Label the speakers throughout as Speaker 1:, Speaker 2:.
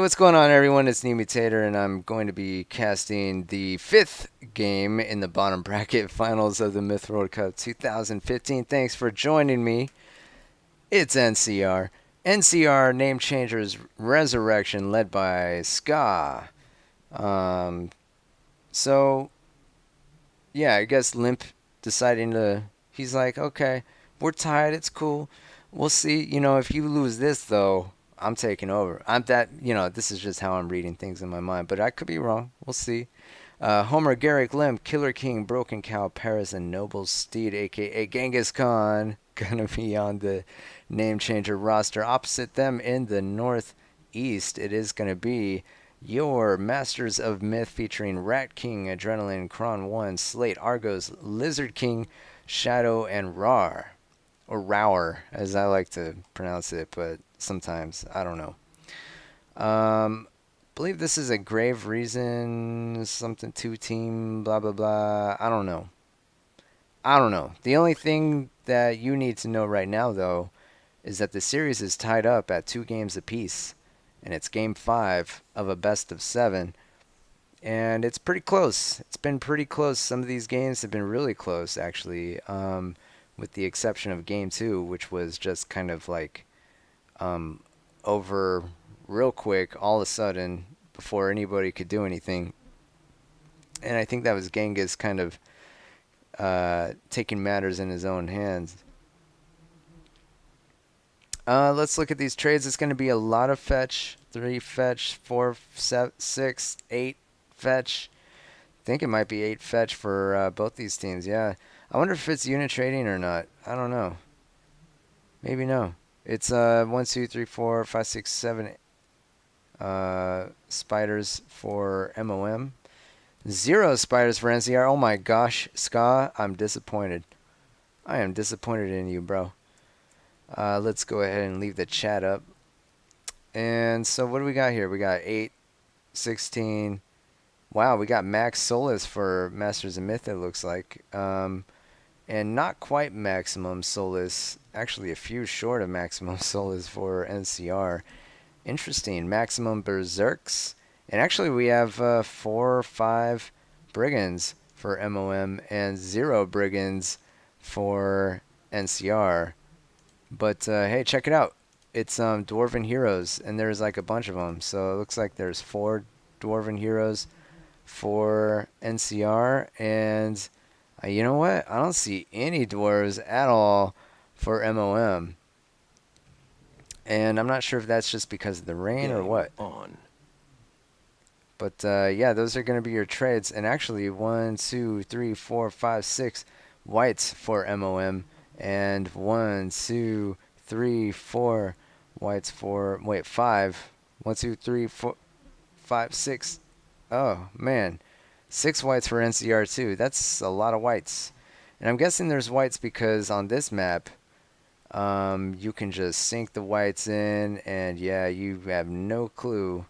Speaker 1: what's going on, everyone? It's Mutator, and I'm going to be casting the fifth game in the bottom bracket finals of the Myth World Cup 2015. Thanks for joining me. It's NCR. NCR Name Changers Resurrection, led by Ska. Um, so, yeah, I guess Limp deciding to. He's like, okay, we're tied. It's cool. We'll see. If you lose this, though, I'm taking over. This is just how I'm reading things in my mind, but I could be wrong. We'll see. Homer, Garrick, Limp, Killer King, Broken Cow, Paris, and Noble Steed, aka Genghis Khan, gonna be on the name changer roster. Opposite them in the Northeast, it is gonna be your Masters of Myth featuring Rat King, Adrenaline, Kron 1, Slate, Argos, Lizard King, Shadow, and Rar. Or Rower, as I like to pronounce it, but sometimes I don't know. Believe this is a grave reason, something two team, blah blah blah. I don't know. I don't know. The only thing that you need to know right now, though, is that the series is tied up at 2 games apiece, and it's game 5 of a best of 7, and it's pretty close. It's been pretty close. Some of these games have been really close, actually, with the exception of game 2, which was just kind of like over real quick all of a sudden before anybody could do anything. And I think that was Genghis kind of taking matters in his own hands. Let's look at these trades. It's going to be a lot of fetch. 3 fetch, 4, 7, 6, 8 fetch. I think it might be 8 fetch for both these teams. Yeah. I wonder if it's unit trading or not. I don't know. Maybe no. It's 1, 2, 3, 4, 5, 6, 7 spiders for MoM. 0 spiders for NCR. Oh my gosh, Ska, I'm disappointed. I am disappointed in you, bro. Let's go ahead and leave the chat up. And so what do we got here? We got 8, 16. Wow, we got Max Solus for Masters of Myth, it looks like. And not quite Maximum Solus. Actually, a few short of Maximum Solus for NCR. Interesting. Maximum Berserks. And actually, we have 4 or 5 Brigands for MoM and 0 Brigands for NCR. But hey, check it out. It's Dwarven Heroes, and there's like a bunch of them. So it looks like there's 4 Dwarven Heroes for NCR. And you know what? I don't see any dwarves at all for MoM. And I'm not sure if that's just because of the rain or what.
Speaker 2: On.
Speaker 1: But yeah, those are going to be your trades. And actually, 1, 2, 3, 4, 5, 6 whites for MoM. And 1, 2, 3, 4 whites for... Wait, 5. 1, 2, 3, 4, 5, 6. Oh, man. 6 whites for NCR too. That's a lot of whites. And I'm guessing there's whites because on this map, you can just sink the whites in, and yeah, you have no clue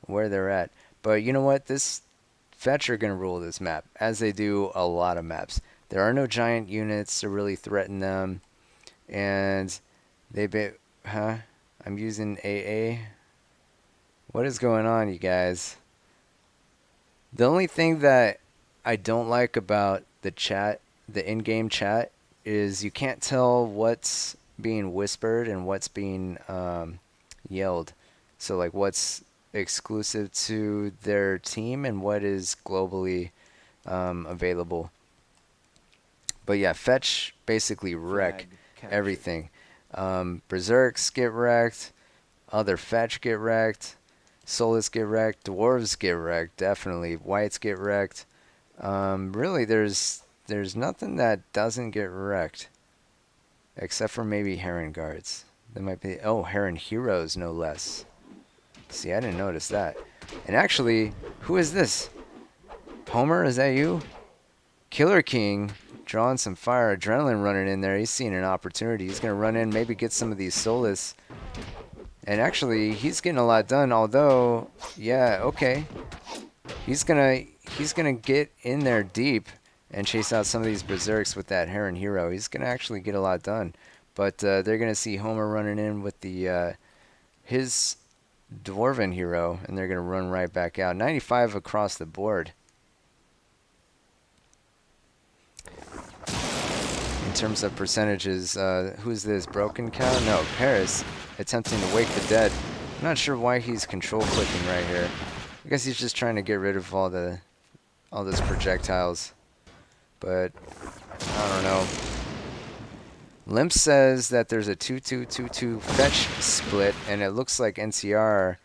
Speaker 1: where they're at. But you know what? This fetch are going to rule this map, as they do a lot of maps. There are no giant units to really threaten them. And I'm using AA. What is going on, you guys? The only thing that I don't like about the chat, the in-game chat, is you can't tell what's being whispered and what's being yelled. So like what's exclusive to their team and what is globally available. But yeah, fetch basically wreck everything. Berserks get wrecked. Other fetch get wrecked. Solus get wrecked. Dwarves get wrecked. Definitely. Whites get wrecked. Really, there's nothing that doesn't get wrecked. Except for maybe Heron Guards. There might be... Oh, Heron Heroes, no less. See, I didn't notice that. And actually, who is this? Homer, is that you? Killer King, drawing some fire. Adrenaline running in there. He's seeing an opportunity. He's going to run in, maybe get some of these Solus. And actually, he's getting a lot done, although... Yeah, okay. He's gonna get in there deep and chase out some of these Berserks with that Heron Hero. He's going to actually get a lot done. But they're going to see Homer running in with the his Dwarven hero, and they're going to run right back out. 95 across the board. In terms of percentages, who's this? Broken Cow? No, Paris attempting to wake the dead. I'm not sure why he's control clicking right here. I guess he's just trying to get rid of all those projectiles. But I don't know. Limp says that there's a 2-2-2-2 fetch split, and it looks like NCR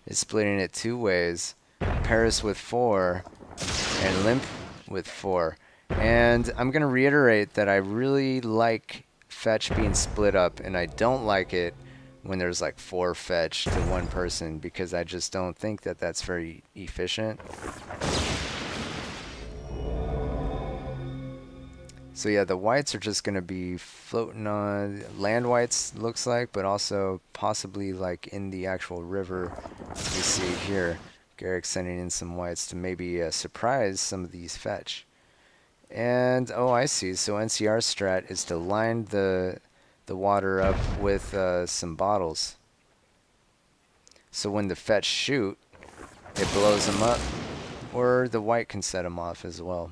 Speaker 1: is splitting it two ways. Paris with 4 and Limp with 4. And I'm going to reiterate that I really like fetch being split up, and I don't like it when there's like 4 fetch to 1 person, because I just don't think that that's very efficient. So yeah, the whites are just going to be floating on land whites, looks like, but also possibly like in the actual river, as we see here. Garrick sending in some whites to maybe surprise some of these fetch. And, oh, I see. So NCR's strat is to line the water up with some bottles. So when the fetch shoot, it blows them up. Or the white can set them off as well.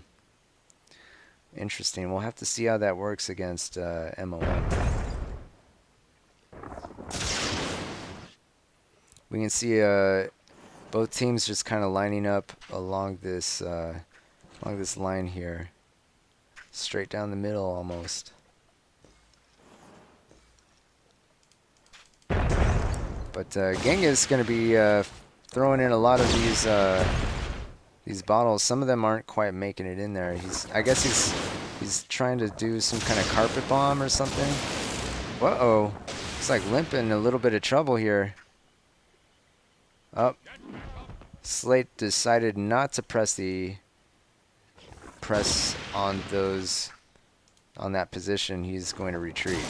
Speaker 1: Interesting. We'll have to see how that works against MoM. We can see both teams just kind of lining up along this line here, straight down the middle almost. But Genghis is going to be throwing in a lot of these bottles. Some of them aren't quite making it in there. I guess he's trying to do some kind of carpet bomb or something. Uh-oh. Looks like Limp in a little bit of trouble here. Oh. Slate decided not to press on that position. He's going to retreat.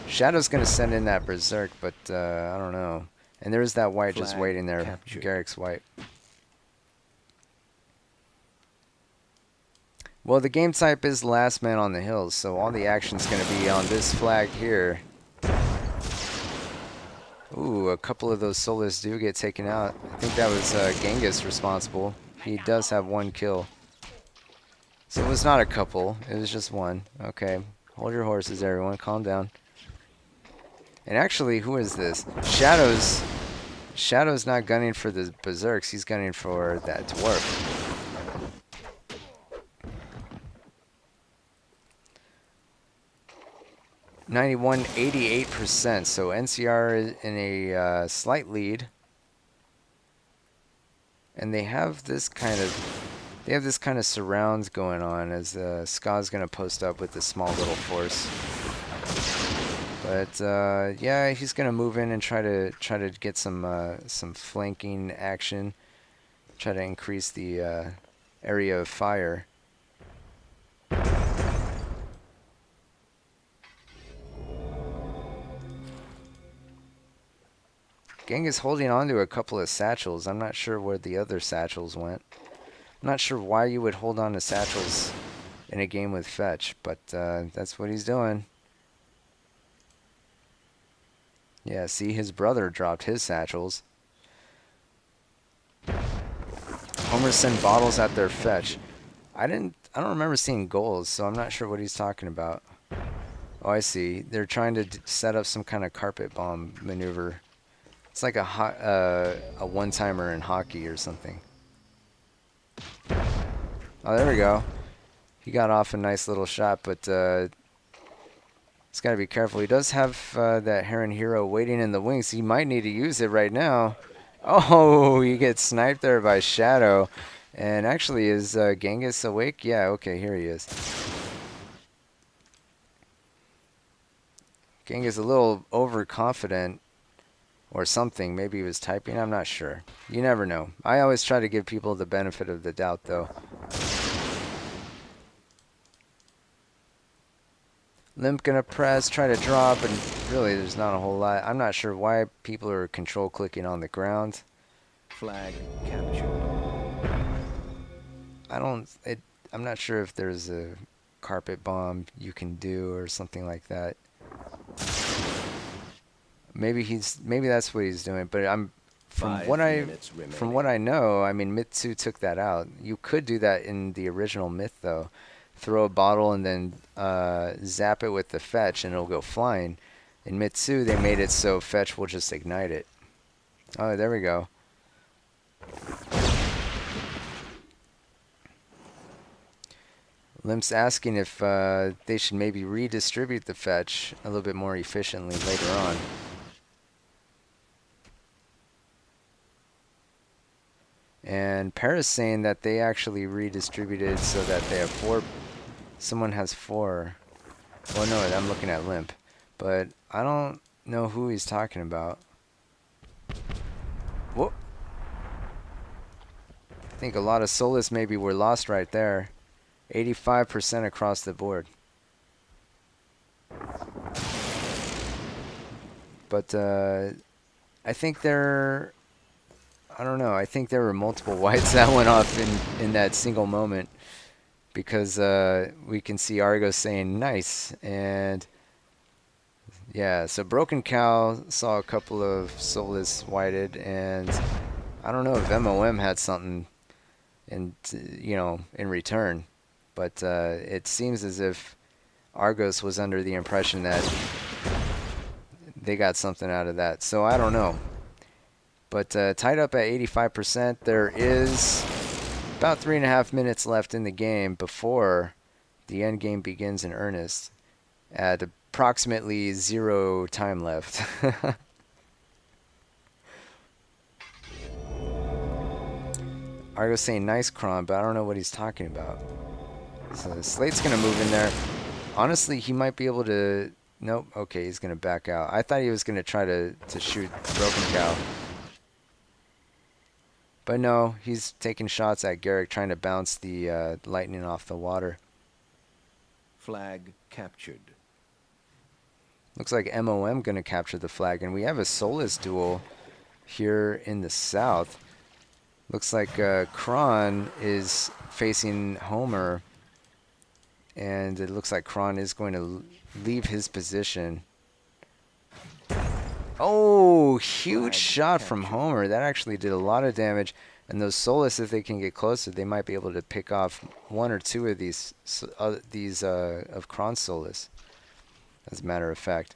Speaker 1: Shadow's going to send in that berserk, but I don't know. And there's that white just waiting there. Captured. Garrick's white. Well, the game type is last man on the hills, so all the action's going to be on this flag here. Ooh, a couple of those Solas do get taken out. I think that was Genghis responsible. He does have 1 kill. So it was not a couple, it was just 1. Okay, hold your horses, everyone. Calm down. And actually, who is this? Shadow's not gunning for the berserks. He's gunning for that dwarf. (91.88%). So NCR is in a slight lead, and they have this kind of surrounds going on as Ska's gonna post up with a small little force. But yeah, he's gonna move in and try to get some flanking action, try to increase the area of fire. Gang is holding on to a couple of satchels. I'm not sure where the other satchels went. I'm not sure why you would hold on to satchels in a game with fetch, but that's what he's doing. Yeah, see, his brother dropped his satchels. Homer sent bottles at their fetch. I don't remember seeing goals, so I'm not sure what he's talking about. Oh, I see. They're trying to set up some kind of carpet bomb maneuver. It's like a one-timer in hockey or something. Oh, there we go. He got off a nice little shot, but he's got to be careful. He does have that Heron Hero waiting in the wings. He might need to use it right now. Oh, he gets sniped there by Shadow. And actually, is Genghis awake? Yeah, okay, here he is. Genghis a little overconfident or something. Maybe he was typing. I'm not sure. You never know. I always try to give people the benefit of the doubt, though. Limp gonna press, try to drop, and really there's not a whole lot. I'm not sure why people are control clicking on the ground.
Speaker 2: Flag captured.
Speaker 1: I'm not sure if there's a carpet bomb you can do or something like that. Maybe that's what he's doing, but from
Speaker 2: 5
Speaker 1: what I
Speaker 2: minutes remaining.
Speaker 1: from what I know, I mean, Myth 2 took that out. You could do that in the original Myth, though. Throw a bottle and then zap it with the fetch, and it'll go flying. In Myth 2, they made it so fetch will just ignite it. Oh, there we go. Limp's asking if they should maybe redistribute the fetch a little bit more efficiently later on. And Paris saying that they actually redistributed so that they have 4. Someone has 4. Well, no, I'm looking at Limp. But I don't know who he's talking about. Whoop. I think a lot of Solus maybe were lost right there. 85% across the board. But I think there, I don't know, I think there were multiple whites that went off in that single moment. Because we can see Argo saying nice. And yeah, so Broken Cow saw a couple of Solus whited. And I don't know if MoM had something in return. But it seems as if Argos was under the impression that they got something out of that. So I don't know. But tied up at 85%. There is about 3.5 minutes left in the game before the end game begins in earnest. At approximately 0 time left. Argo's saying nice Kron, but I don't know what he's talking about. So Slate's going to move in there. Honestly, he might be able to... Nope. Okay, he's going to back out. I thought he was going to try to shoot Broken Cow. But no, he's taking shots at Garrick, trying to bounce the lightning off the water.
Speaker 2: Flag captured.
Speaker 1: Looks like MoM going to capture the flag. And we have a Solus duel here in the south. Looks like Kron is facing Homer. And it looks like Kron is going to leave his position. Oh, huge shot from Homer. That actually did a lot of damage. And those Solus, if they can get closer, they might be able to pick off 1 or 2 of these of Kron's Solus, as a matter of fact.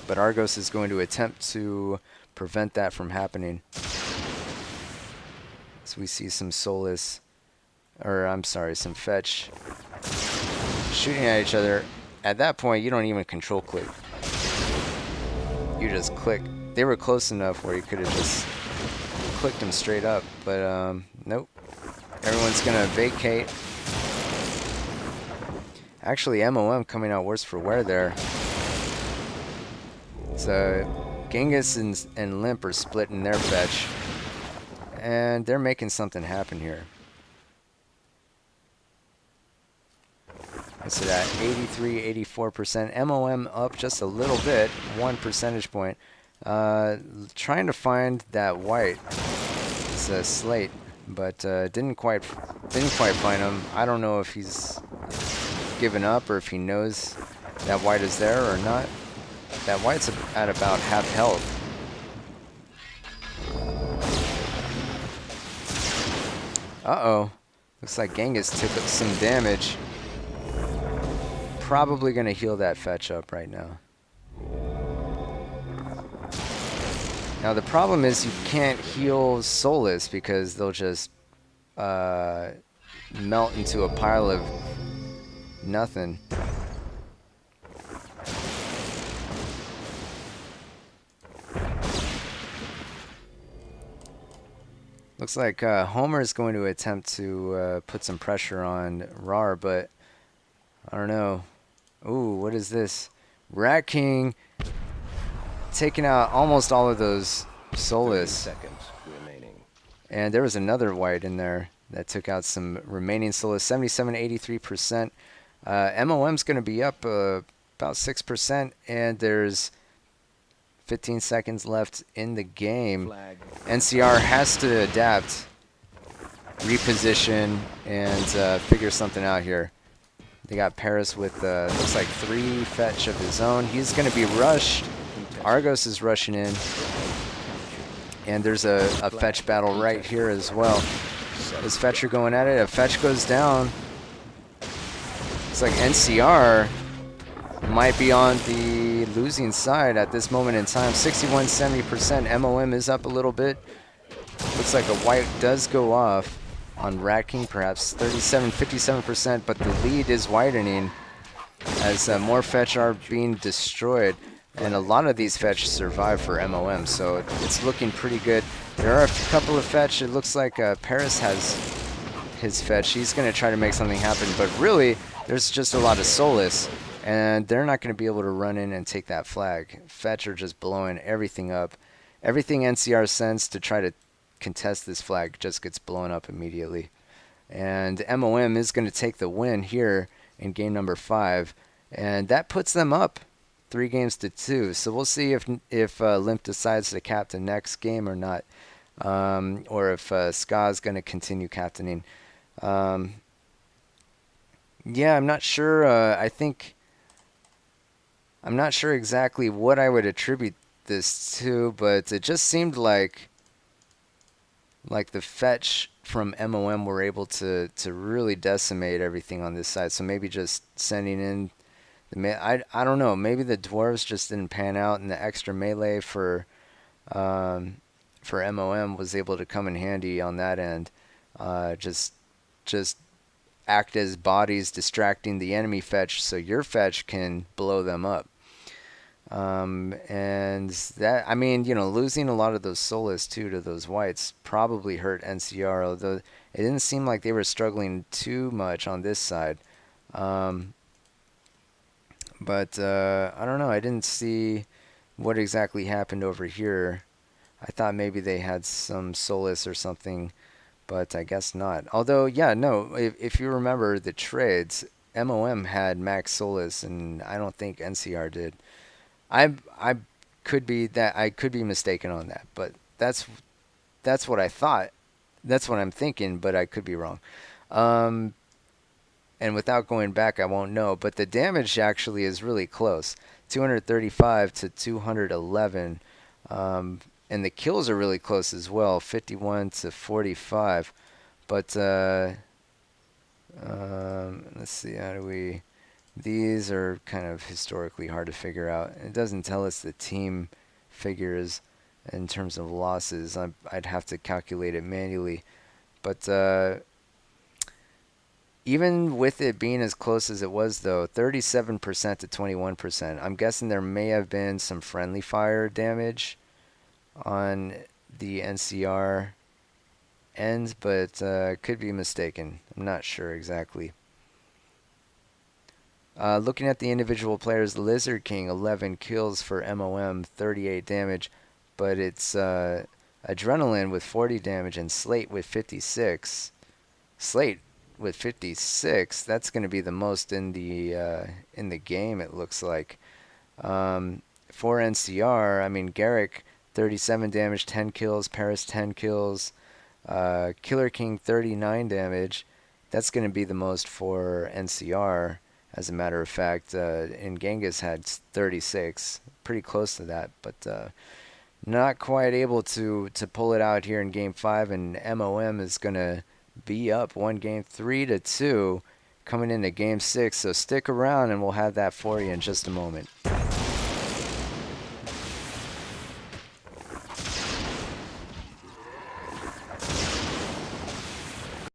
Speaker 1: But Argos is going to attempt to prevent that from happening. So we see some Solus, or I'm sorry, some fetch shooting at each other. At that point, you don't even control click. You just click. They were close enough where you could have just clicked them straight up, but nope. Everyone's gonna vacate. Actually, MoM coming out worse for wear there. So Genghis and Limp are splitting their fetch, and they're making something happen here. What's it at? 83, 84%. MoM up just a little bit, 1 percentage point. Trying to find that white. It's a Slate, but didn't quite find him. I don't know if he's given up or if he knows that white is there or not. That white's at about half health. Uh-oh. Looks like Genghis took some damage. Probably going to heal that fetch up right now. Now the problem is you can't heal Solus because they'll just melt into a pile of nothing. Looks like Homer is going to attempt to put some pressure on Rar, but I don't know. Ooh, what is this? Rat King taking out almost all of those Solus.
Speaker 2: seconds remaining.
Speaker 1: And there was another white in there that took out some remaining Solus. 77, 83%. MoM's going to be up about 6%, and there's 15 seconds left in the game.
Speaker 2: Flag.
Speaker 1: NCR has to adapt, reposition, and figure something out here. They got Paris with, looks like 3 fetch of his own. He's going to be rushed. Argos is rushing in. And there's a fetch battle right here as well. This fetcher going at it. A fetch goes down. It's like NCR might be on the losing side at this moment in time. 61-70%. MoM is up a little bit. Looks like a white does go off on Rat King, perhaps 37-57%, but the lead is widening as more fetch are being destroyed. And a lot of these fetch survive for MoM, so it's looking pretty good. There are a couple of fetch. It looks like Paris has his fetch. He's going to try to make something happen, but really, there's just a lot of Solus, and they're not going to be able to run in and take that flag. Fetch are just blowing everything up. Everything NCR sends to try to contest this flag just gets blown up immediately. And MoM is going to take the win here in game number 5, and that puts them up 3-2. So we'll see if Limp decides to captain next game or not, or if Ska is going to continue captaining. Yeah, I'm not sure. I'm not sure exactly what I would attribute this to, but it just seemed like the fetch from MoM were able to really decimate everything on this side. So maybe just sending in I don't know. Maybe the dwarves just didn't pan out, and the extra melee for MoM was able to come in handy on that end. Just act as bodies distracting the enemy fetch, so your fetch can blow them up. And that, I mean, losing a lot of those Solus too to those whites probably hurt NCR, although it didn't seem like they were struggling too much on this side. But I don't know. I didn't see what exactly happened over here. I thought maybe they had some Solus or something, but I guess not. Although, yeah, no, if you remember the trades, MoM had max Solus, and I don't think NCR did. I could be mistaken on that, but that's what I thought. That's what I'm thinking, but I could be wrong. And without going back, I won't know. But the damage actually is really close, 235 to 211, and the kills are really close as well, 51 to 45. But let's see, how do we? These are kind of historically hard to figure out. It doesn't tell us the team figures in terms of losses. I'd have to calculate it manually. But even with it being as close as it was, though, 37% to 21%, I'm guessing there may have been some friendly fire damage on the NCR end, but could be mistaken. I'm not sure exactly. Looking at the individual players, Lizard King, 11 kills for MoM, 38 damage, but it's Adrenaline with 40 damage and Slate with 56. Slate with 56, that's going to be the most in the game, it looks like. For NCR, I mean, Garrick, 37 damage, 10 kills, Paris, 10 kills, Killer King, 39 damage. That's going to be the most for NCR. As a matter of fact, and Genghis had 36, pretty close to that, but not quite able to pull it out here in Game 5, and MoM is going to be up one game 3-2 coming into Game 6, so stick around and we'll have that for you in just a moment.